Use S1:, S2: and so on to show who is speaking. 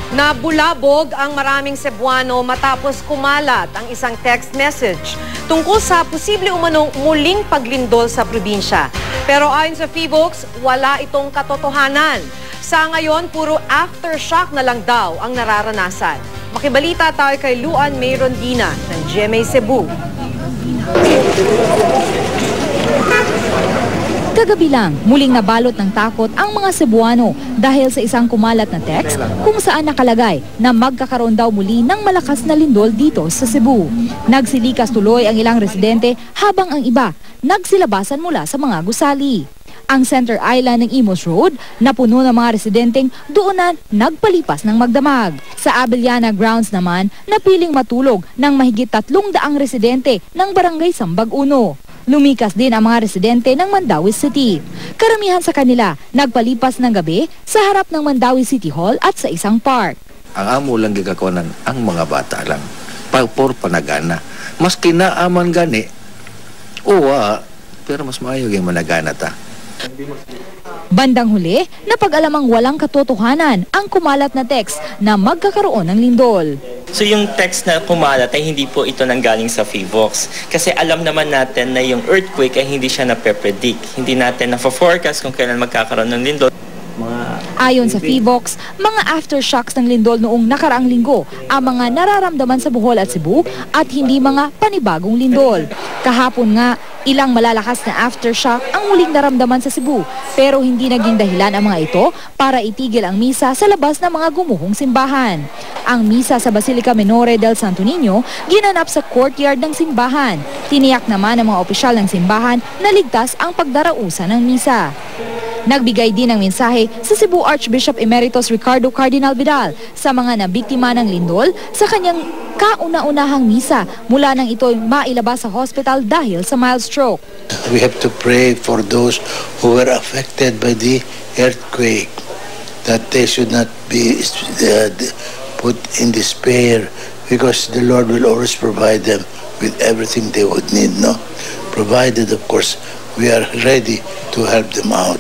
S1: Nabulabog ang maraming Cebuano matapos kumalat ang isang text message tungkol sa posible umanong muling paglindol sa probinsya. Pero ayon sa PHIVOLCS, wala itong katotohanan. Sa ngayon, puro aftershock na lang daw ang nararanasan. Makibalita tayo kay Luan May Rondina ng GMA Cebu.
S2: Kagabi lang, muling nabalot ng takot ang mga Cebuano dahil sa isang kumalat na text kung saan nakalagay na magkakaroon daw muli ng malakas na lindol dito sa Cebu. Nagsilikas tuloy ang ilang residente habang ang iba nagsilabasan mula sa mga gusali. Ang Center Island ng Imus Road napuno ng mga residenteng doonan nagpalipas ng magdamag. Sa Abellana Grounds naman, napiling matulog ng mahigit 300 residente ng Barangay Sambag 1. Lumikas din ang mga residente ng Mandawi City. Karamihan sa kanila nagpalipas ng gabi sa harap ng Mandawi City Hall at sa isang park.
S3: Ang amo lang gikakuanan ang mga bata lang. Pagpor panagana. Mas kinaaman gani. Pero mas maayo yung managana ta.
S2: Bandang huli, napag-alamang walang katotohanan ang kumalat na text na magkakaroon ng lindol.
S4: So yung text na kumalat ay hindi po ito nanggaling sa PHIVOLCS. Kasi alam naman natin na yung earthquake ay hindi siya nape-predict. Hindi natin na-forecast kung kailan magkakaroon ng lindol.
S2: Ayon sa PHIVOLCS, mga aftershocks ng lindol noong nakaraang linggo ang mga nararamdaman sa Bohol at Cebu at hindi mga panibagong lindol. Kahapon nga, ilang malalakas na aftershock ang muling naramdaman sa Cebu pero hindi naging dahilan ang mga ito para itigil ang misa sa labas ng mga gumuhong simbahan. Ang misa sa Basilica Menore del Santo Niño ginanap sa courtyard ng simbahan. Tiniyak naman ng mga opisyal ng simbahan na ligtas ang pagdarausa ng misa. Nagbigay din ng mensahe sa Cebu Archbishop Emeritus Ricardo Cardinal Vidal sa mga nabiktima ng lindol sa kanyang kauna-unahang misa mula nang ito'y mailabas sa hospital dahil sa mild stroke.
S5: We have to pray for those who were affected by the earthquake, that they should not be put in despair because the Lord will always provide them with everything they would need, no? Provided, of course, we are ready to help them out.